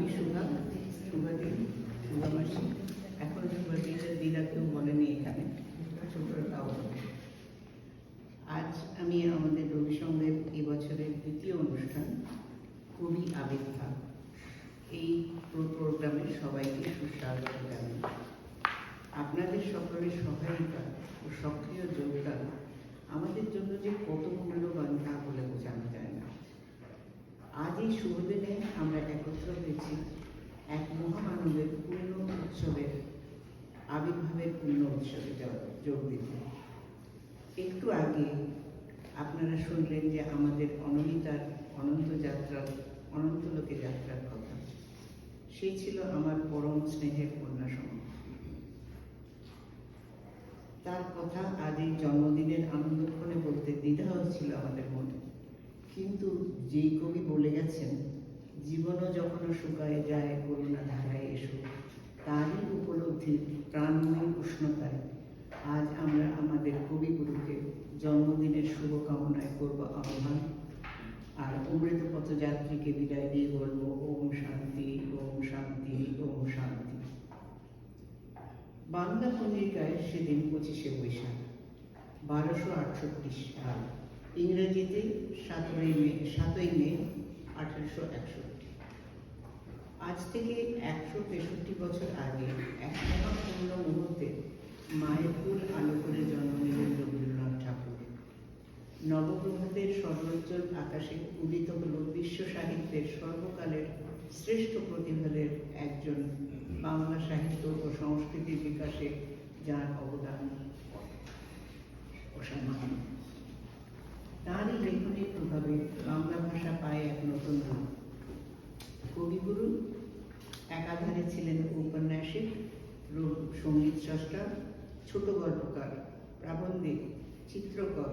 আমি শুভাদিন শুভামাসী। এখন শুভাদিনের দিদা কেউ বলেনি এখানে, ছোটরা তাও। আজ আমি আমাদের রবি সংঘের এবছরের দ্বিতীয় অনুষ্ঠান কবি আবির্ভাব, এই প্রোগ্রামে সবাইকে সুস্বাগত জানাই। আপনাদের সকলের সহায়িকা ও সক্রিয় যোগদান আমাদের জন্য যে কত মূল্যবান তা বলে বোঝানো যায় না। আজ এই শুভ দিনে আমরা একত্র হয়েছি এক মহামানবের পূর্ণ উৎসবের আবির্ভাবের পূর্ণ উৎসবে যোগ দিতে। একটু আগে আপনারা শুনলেন যে আমাদের অনমিতার অনন্তলোকে যাত্রার কথা। সেই ছিল আমার পরম স্নেহের কন্যাসম। তার কথা আজ এই জন্মদিনের আনন্দক্ষণে বলতে দ্বিধা হচ্ছিল আমাদের মনে, কিন্তু যেই কবি বলে গেছেন, জীবনও যখন শুকায় যায় করুণা ধারায় এসো, তারই উপলব্ধির প্রাণময় উষ্ণতায় আজ আমরা আমাদের কবিগুরুকে জন্মদিনের শুভকামনায় করব আহ্বান। আর অমৃত পথযাত্রীকে বিদায় দিয়ে বলবো ওম শান্তি, ওম শান্তি, ওম শান্তি। বাংলা পঞ্জিকায় সেদিন 25শে বৈশাখ 1268 সাল, ইংরেজিতে 7ই মে 1861। আজ থেকে 163 বছর আগে এক মহাপূর্ণ মুহূর্তে মায়ের ফুল আলো করে জন্ম নিলেন রবীন্দ্রনাথ ঠাকুর। নবপ্রভাতের সর্বোজ্জ্বল আকাশে উদিত হল বিশ্ব সাহিত্যের সর্বকালের শ্রেষ্ঠ প্রতিভাদের একজন, বাংলা সাহিত্য ও সংস্কৃতির বিকাশে যার অবদান অসামান্য। তারই লেখনের প্রভাবে বাংলা ভাষা পায় এক নতুন রূপ। কবিগুরু একাধারে ছিলেন ঔপন্যাসিক, সঙ্গীত স্রষ্টা, ছোট গল্পকার, প্রাবন্ধিক, চিত্রকর,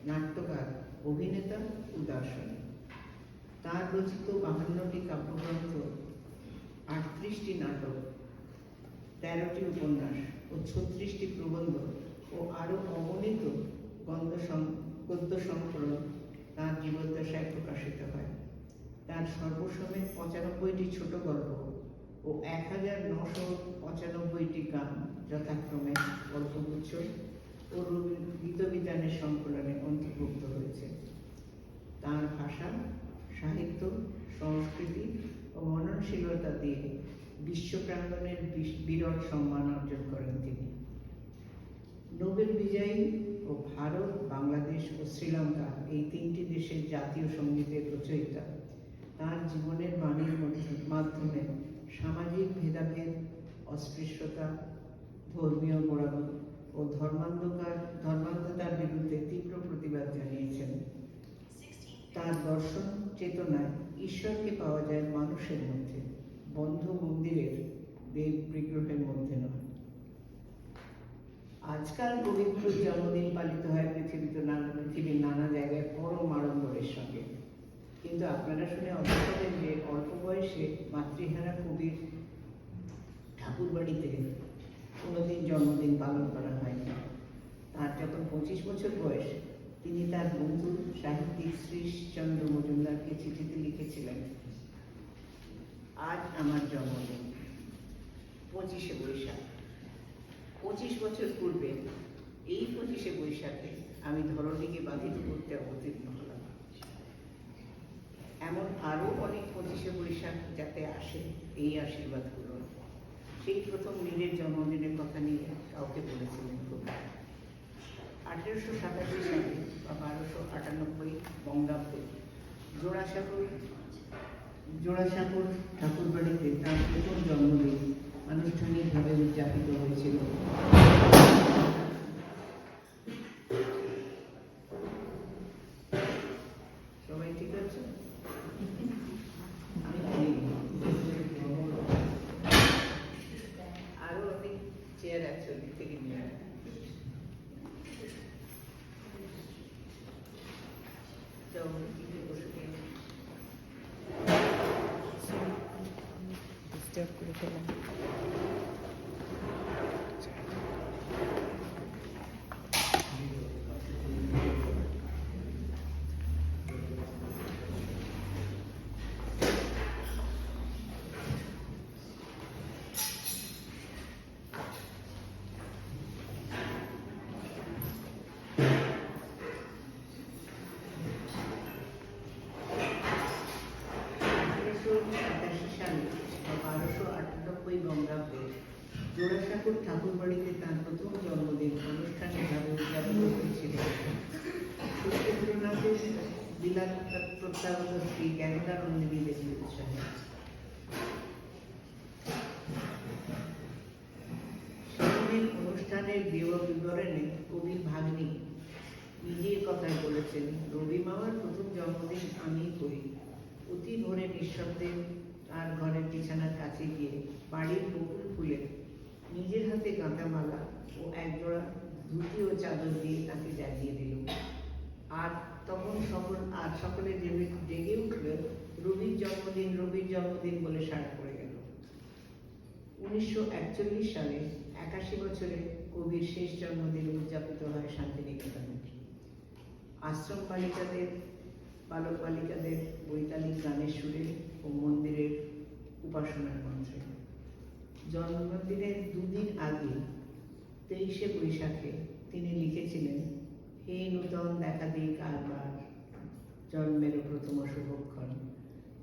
নাট্যকার, অভিনেতা ও দার্শনিক। তার রচিত 52টি কাব্যগ্রন্থ, 38টি নাটক, 13টি উপন্যাস ও 36টি প্রবন্ধ ও আরও অগণিত গদ্য সংকলন তাঁর জীবদ্দশায় প্রকাশিত হয়। তার সর্বসময় 95টি ছোট গল্প ও 1995টি গান যথাক্রমে গল্পগুচ্ছ ও গীতবিতানের সংকলনে অন্তর্ভুক্ত হয়েছে। তাঁর ভাষা, সাহিত্য, সংস্কৃতি ও মননশীলতা দিয়ে বিশ্বপ্রাঙ্গণের বিরল সম্মান অর্জন করেন তিনি। নোবেল বিজয়ী ও ভারত, বাংলাদেশ ও শ্রীলঙ্কা এই 3টি দেশের জাতীয় সঙ্গীতের রচয়িতা তাঁর জীবনের বাণীর মাধ্যমে সামাজিক ভেদাভেদ, অস্পৃশ্যতা, ধর্মীয় গোড়ামি ও ধর্মান্ধতার বিরুদ্ধে তীব্র প্রতিবাদ জানিয়েছেন। তার দর্শন চেতনায় ঈশ্বরকে পাওয়া যায় মানুষের মধ্যে, বন্ধ মন্দিরের দেব বিগ্রহের মধ্যে নয়। আজকাল কবিগুরুর জন্মদিন পালিত হয় পৃথিবীর নানা জায়গায় পরম আড়ম্বরের সঙ্গে, কিন্তু আপনারা শুনে অবাক হবেন যে অল্প বয়সে মাতৃহারা কবির ঠাকুর বাড়িতে কোনোদিন জন্মদিন পালন করা হয়নি। তার যখন 25 বছর বয়স, তিনি তার বন্ধু সাহিত্যিক শ্রীশচন্দ্র মজুমদারকে চিঠিতে লিখেছিলেন, আজ আমার জন্মদিন 25শে বৈশাখ। 25 বছর পূর্বে এই 25শে বৈশাখে আমি ধরণীকে বাধিত করতে অবতীর্ণ হলাম। এমন আরও অনেক 25শে বৈশাখ যাতে আসে, এই আশীর্বাদ করুন। সেই প্রথম নীলের জন্মদিনের কথা নিয়ে কাউকে বলেছিলেন কবি। 1887 সালে বা 1298 বঙ্গাব্দে জোড়াসাঁকোর ঠাকুরবাড়িতে তাঁর প্রথম জন্মদিন আনুষ্ঠানিকভাবে উদযাপিত হয়েছিল। সবাই ঠিক আছে? আরো অনেক চেয়ার আছে ওদিক থেকে নিয়ে করে ফেলাম। আপনাদেরই বেশি উৎসাহে। সেদিনের অনুষ্ঠানের বিবরণে কবির ভাগ্নি নিজের কথায় বলেছেন, রবি মামার প্রথম জন্মদিন আমিই করি। অতি ভোরে নিঃশব্দে তার ঘরের বিছানার কাছে গিয়ে বাড়ির বকুল ফুলে নিজের হাতে গাঁথামালা ও একজোড়া ধুতি ও চাদর দিয়ে তাকে জাগিয়ে দিল। আর তখন সকলে জেগে উঠল, রবির জন্মদিন বলে সাড়া পড়ে গেল। 1941 সালে 81 বছরে কবির শেষ জন্মদিন উদযাপিত হয় শান্তিনিকেতনে। আশ্রম বালক বালিকাদের বৈতালিক গানের সুরে ও মন্দিরের উপাসনার মন্ত্রে। জন্মদিনের দুদিন আগে 23শে বৈশাখে তিনি লিখেছিলেন, হে নূতন দেখা দিই কারবার, জন্মের প্রথম শুভক্ষণ,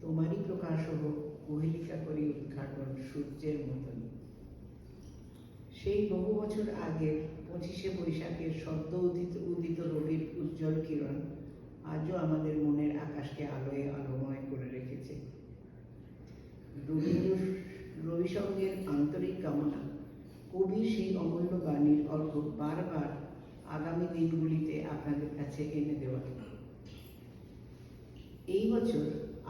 তোমারই প্রকাশ হোক কোহেলিকা করি উদ্ঘাটন সূর্যের মতন। সেই বহু বছর আগের 25শে বৈশাখের সদ্য উদিত রবির উজ্জ্বল কিরণ আজও আমাদের মনের আকাশকে আলোয় আলোময় করে রেখেছে। রবি সঙ্গের আন্তরিক কামনা কবির সেই অমূল্য বাণীর অর্ঘ বারবার আগামী দিনগুলিতে আপনাদের কাছে এনে দেওয়া। এই বছর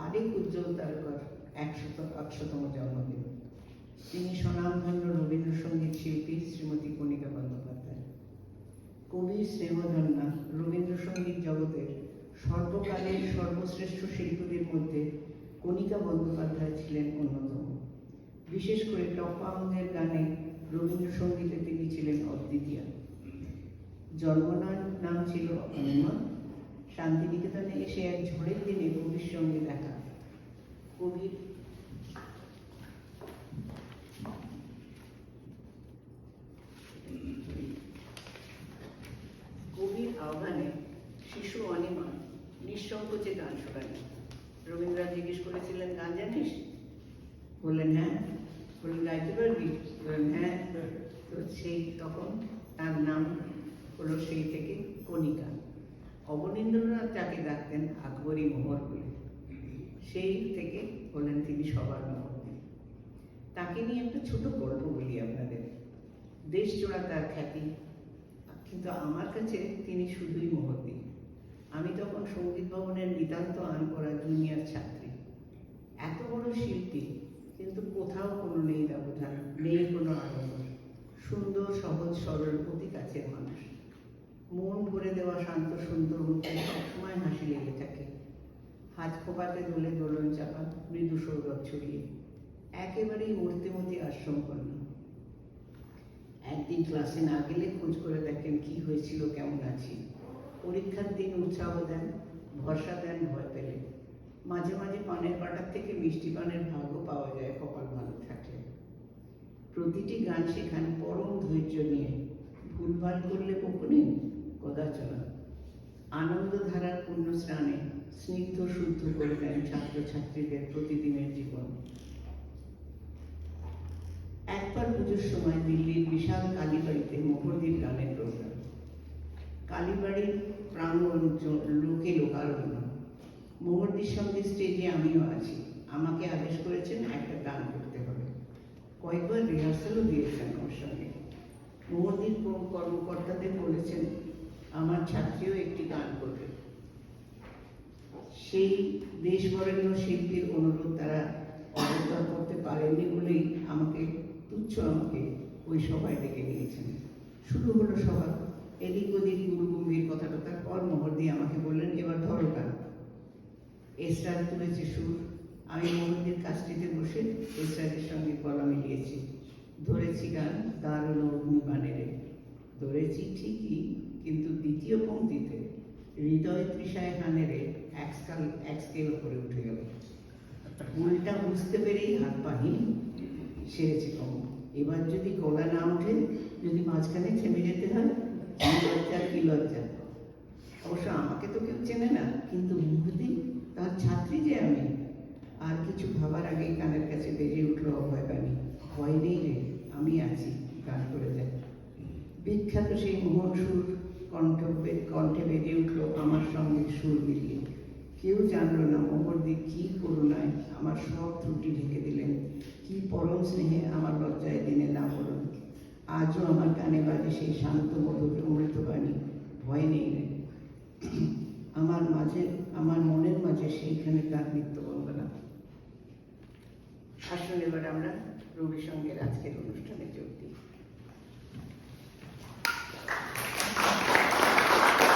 আরেক উজ্জ্বল তারকার 100তম জন্মদিন। তিনি স্বনামধন্য রবীন্দ্রসঙ্গীত শিল্পী শ্রীমতী কণিকা বন্দ্যোপাধ্যায়। কবির স্নেহধন্যা রবীন্দ্রসঙ্গীত জগতের সর্বকালের সর্বশ্রেষ্ঠ শিল্পীদের মধ্যে কণিকা বন্দ্যোপাধ্যায় ছিলেন অন্যতম। বিশেষ করে টপ্পা আহমেদের গানে রবীন্দ্রসঙ্গীতে তিনি ছিলেন অদ্বিতীয়। জন্মনাম ছিল অনুমা। শান্তিনিকেতনে এসে এক ঝড়ের দিনে কবির সঙ্গে দেখা। কবির আহ্বানে শিশু অনিমা নিঃসংকোচে গান শোনালেন। রবীন্দ্রনাথ জিজ্ঞেস করেছিলেন, গান জানিস? বললেন হ্যাঁ। বললেন গাইতে পারবি? বললেন হ্যাঁ। তো তখন তার নাম হলো সেই থেকে কণিকা। অবনীন্দ্রনাথ তাকে ডাকতেন আকবরী মোহর বলে। সেই থেকে বললেন তিনি সবার মোহর। তাকে নিয়ে একটা ছোট গল্প বলি আপনাদের। দেশ জোড়া তার খ্যাতি, কিন্তু আমার কাছে তিনি শুধুই মোহতী। আমি তখন সঙ্গীত ভবনের নিতান্ত আনকরা জুনিয়র ছাত্রী। এত বড় শিল্পী, কিন্তু কোথাও কোনো নেই ব্যবধান, নেই কোনো আড়ম্বর। সুন্দর, সহজ, সরল, অতি কাছের মানুষ। মন ভরে দেওয়া শান্ত সুন্দর মুখে সবসময় হাসি লেগে থাকে। হাত খোপাতে দোলে দোলন চাপা, মৃদু সৌরভ ছড়িয়ে, একেবারেই মূর্তিমতি আশ্রমকন্যা। একদিন ক্লাসে না গেলে খোঁজ করে দেখেন কি হয়েছিল, কেমন আছি। পরীক্ষার দিন উৎসাহ দেন, ভরসা দেন ভয় পেলে। মাঝে মাঝে পানের পাটার থেকে মিষ্টি পানের ভাগ্য পাওয়া যায় কপাল ভালো থাকলে। প্রতিটি গান শেখান পরম ধৈর্য নিয়ে। ভুলভাল করলে বকুনি কদাচনা। আনন্দধারার পূর্ণ স্নানে স্নিগ্ধ শুদ্ধ করে দেন ছাত্রছাত্রীদের প্রতিদিনের জীবন। একবার পুজোর সময় দিল্লির বিশাল কালীবাড়িতে মোহরদীর গানের প্রোগ্রাম। কালীবাড়ির প্রাঙ্গণ লোকে লোকারণ্য। মোহরদীর সঙ্গে স্টেজে আমিও আছি। আমাকে আদেশ করেছেন একটা গান করতে হবে। কয়েকবার রিহার্সালও দিয়েছেন আমার সঙ্গে। মোহরদীর কর্মকর্তাদের বলেছেন আমার ছাত্রীও একটি গান করবে। সেই দেশ বরেণ্য শিল্পীর অনুরোধ তারা অবতার করতে পারেননি বলেই আমাকে ওই সভায় ডেকে নিয়েছেন। শুরু হলো সভা। এদিক ওদিক গুরু গম্ভীর কথা পর মোহরদী আমাকে বললেন, এবার ধরো গান। এসরাজ তুলেছে সুর। আমি মোহরদীর কাছটিতে বসে এসরাজের সঙ্গে গলা মিলিয়েছি। ধরেছি গান দারুণ অগ্নিবাণেরে। ধরেছি ঠিকই, কিন্তু দ্বিতীয় পংক্তিতে হৃদয় তৃষায় হানেরে এক স্কেল করে উঠে গেল। ভুলটা বুঝতে পেরেই হাত পাহি সেরেছে কম। এবার যদি গলা না ওঠে, যদি মাঝখানে থেমে যেতে হয়, কি লজ্জা। অবশ্য আমাকে তো কেউ চেনে না, কিন্তু মুহূর্তে তার ছাত্রী যে আমি। আর কিছু ভাবার আগেই কানের কাছে বেজে উঠল অভয় বাণী, ভয় নেই রে, আমি আছি, গান করে যায়। বিখ্যাত সেই মোহন সুর কণ্ঠে বেজে উঠল আমার সঙ্গে সুর মিলিয়ে। কেউ জানলো না মোহরদি কি করুণায় আমার সব ত্রুটি ঢেকে দিলেন, কি পরম স্নেহে আমার লজ্জায় দিনে না বলুন। আজও আমার কানে বাজে সেই শান্ত মধুর অমৃতবাণী, ভয় নেই রে। আমার মনের মাঝে সেইখানে তার নিত্য বন্দনা। আসুন এবার আমরা রবি সঙ্গের আজকের অনুষ্ঠানে যোগ দিই।